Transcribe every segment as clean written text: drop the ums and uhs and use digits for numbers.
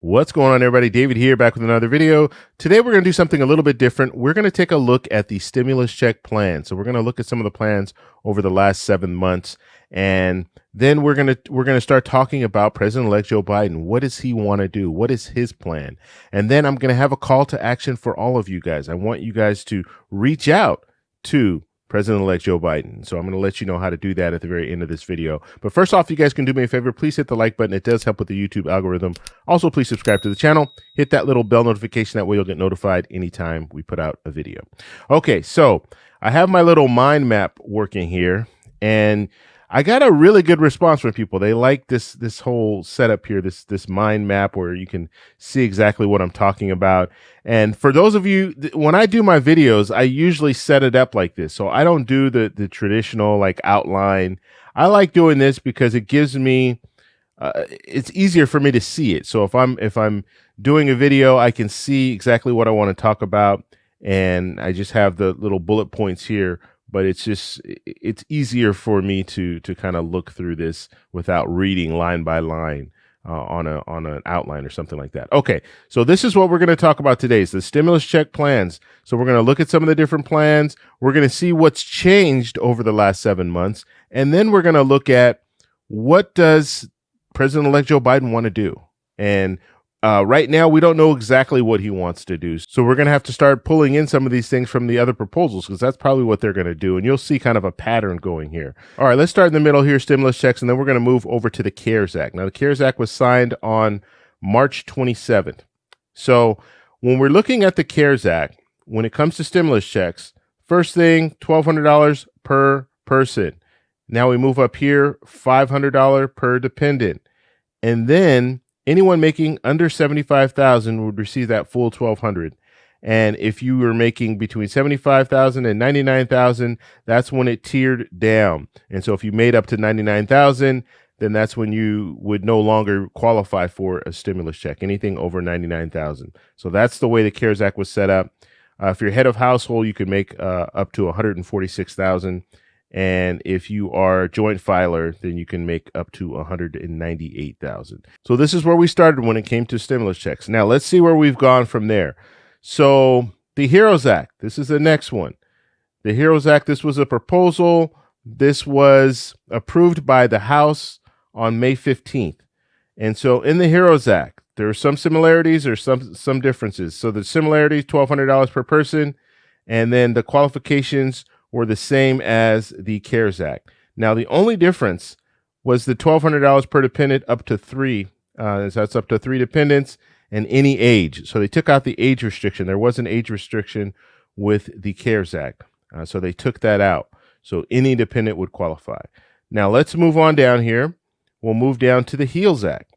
What's going on, everybody? David here, back with another video. Today we're going to do something a little bit different. We're going to take a look at the stimulus check plan. So we're going to look at some of the plans over the last 7 months, and then we're going to start talking about President-elect Joe Biden. What does he want to do? What is his plan? And then I'm going to have a call to action for all of you guys. I want you guys to reach out to President-elect Joe Biden. So I'm going to let you know how to do that at the very end of this video. But first off, you guys can do me a favor. Please hit the like button. It does help with the YouTube algorithm. Also, please subscribe to the channel. Hit that little bell notification. That way you'll get notified anytime we put out a video. Okay, so I have my little mind map working here, and I got a really good response from people. They like this whole setup here, this mind map where you can see exactly what I'm talking about. And for those of you, when I do my videos, I usually set it up like this. So I don't do the traditional like outline. I like doing this because it gives me, it's easier for me to see it. So if I'm doing a video, I can see exactly what I want to talk about, and I just have the little bullet points here. But it's easier for me to kind of look through this without reading line by line on an outline or something like that. Okay, so this is what we're going to talk about today, is the stimulus check plans. So we're going to look at some of the different plans. We're going to see what's changed over the last 7 months, and then we're going to look at what does President-elect Joe Biden want to do. And right now, we don't know exactly what he wants to do. So we're going to have to start pulling in some of these things from the other proposals, because that's probably what they're going to do. And you'll see kind of a pattern going here. All right, let's start in the middle here, stimulus checks, and then we're going to move over to the CARES Act. Now, the CARES Act was signed on March 27th. So when we're looking at the CARES Act, when it comes to stimulus checks, first thing, $1,200 per person. Now we move up here, $500 per dependent. And then anyone making under $75,000 would receive that full $1,200. And if you were making between $75,000 and $99,000, that's when it tiered down. And so if you made up to $99,000, then that's when you would no longer qualify for a stimulus check, anything over $99,000. So that's the way the CARES Act was set up. If you're head of household, you can make up to $146,000. And if you are a joint filer, then you can make up to $198,000. So this is where we started when it came to stimulus checks. Now let's see where we've gone from there. So the HEROES Act, this is the next one. The HEROES Act, this was a proposal. This was approved by the House on May 15th. And so in the HEROES Act, there are some similarities or some differences. So the similarities, $1,200 per person, and then the qualifications were the same as the CARES Act. Now, the only difference was the $1,200 per dependent up to three. So that's up to 3 dependents and any age. So they took out the age restriction. There was an age restriction with the CARES Act. So they took that out. So any dependent would qualify. Now, let's move on down here. We'll move down to the HEALS Act.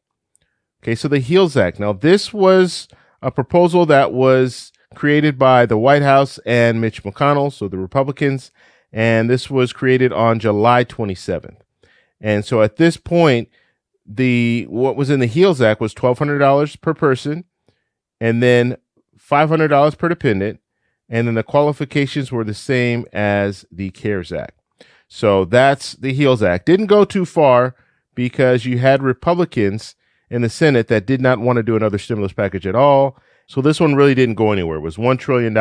Okay, so the HEALS Act. Now, this was a proposal that was created by the White House and Mitch McConnell, so the Republicans, and this was created on July 27th. And so at this point, what was in the HEALS Act was $1,200 per person, and then $500 per dependent, and then the qualifications were the same as the CARES Act. So that's the HEALS Act. Didn't go too far because you had Republicans in the Senate that did not want to do another stimulus package at all. So this one really didn't go anywhere. It was $1 trillion,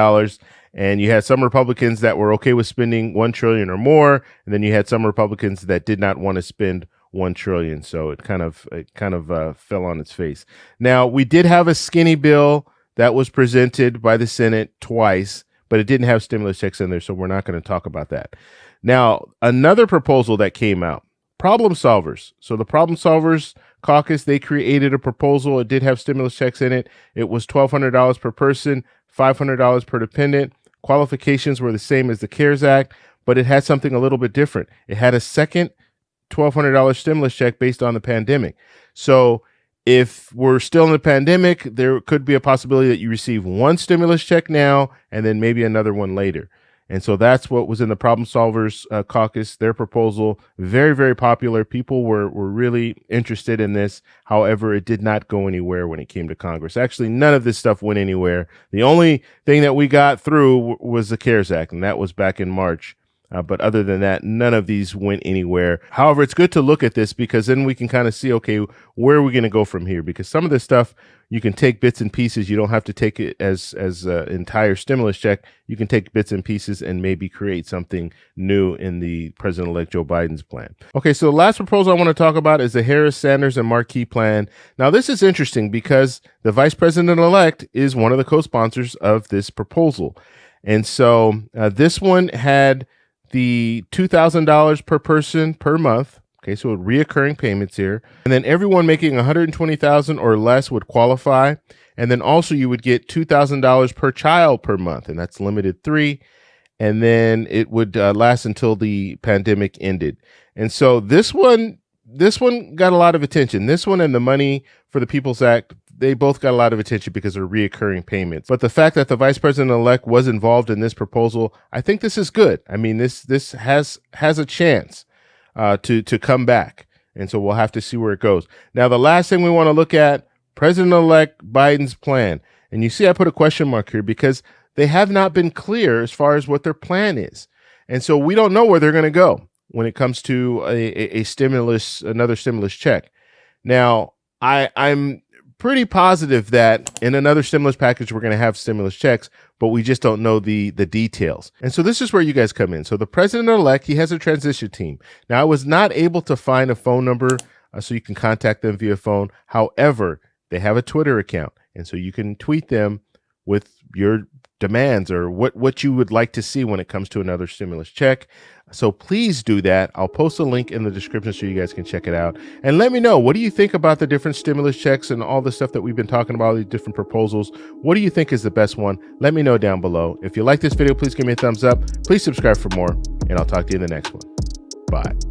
and you had some Republicans that were okay with spending $1 trillion or more, and then you had some Republicans that did not want to spend $1 trillion. So it kind of fell on its face. Now, we did have a skinny bill that was presented by the Senate twice, but it didn't have stimulus checks in there, so we're not going to talk about that. Now, another proposal that came out, problem solvers. So the problem solvers caucus, they created a proposal. It did have stimulus checks in it. It was $1,200 per person, $500 per dependent. Qualifications were the same as the CARES Act, but it had something a little bit different. It had a second $1,200 stimulus check based on the pandemic. So if we're still in the pandemic, there could be a possibility that you receive one stimulus check now and then maybe another one later. And so that's what was in the Problem Solvers Caucus, their proposal. Very, very popular. People were really interested in this. However, it did not go anywhere when it came to Congress. Actually, none of this stuff went anywhere. The only thing that we got through was the CARES Act, and that was back in March But other than that, none of these went anywhere. However, it's good to look at this because then we can kind of see, okay, where are we going to go from here? Because some of this stuff, you can take bits and pieces. You don't have to take it as entire stimulus check. You can take bits and pieces and maybe create something new in the President-elect Joe Biden's plan. Okay, so the last proposal I want to talk about is the Harris, Sanders, and Markey plan. Now, this is interesting because the Vice President-elect is one of the co-sponsors of this proposal. And so this one had the $2,000 per person per month. Okay, so reoccurring payments here. And then everyone making $120,000 or less would qualify. And then also you would get $2,000 per child per month, and that's limited 3. And then it would last until the pandemic ended. And so this one got a lot of attention. This one and the Money for the People's Act, they both got a lot of attention because of reoccurring payments. But the fact that the Vice President-elect was involved in this proposal, I think this is good. I mean, this has a chance to come back. And so we'll have to see where it goes. Now, the last thing we want to look at, President-elect Biden's plan. And you see I put a question mark here because they have not been clear as far as what their plan is. And so we don't know where they're going to go when it comes to another stimulus check. Now, I'm pretty positive that in another stimulus package, we're going to have stimulus checks, but we just don't know the details. And so this is where you guys come in. So the president-elect, he has a transition team. Now, I was not able to find a phone number so you can contact them via phone. However, they have a Twitter account. And so you can tweet them with your demands or what you would like to see when it comes to another stimulus check. So please do that. I'll post a link in the description so you guys can check it out. And let me know, what do you think about the different stimulus checks and all the stuff that we've been talking about, these different proposals? What do you think is the best one? Let me know down below. If you like this video, please give me a thumbs up. Please subscribe for more, and I'll talk to you in the next one. Bye.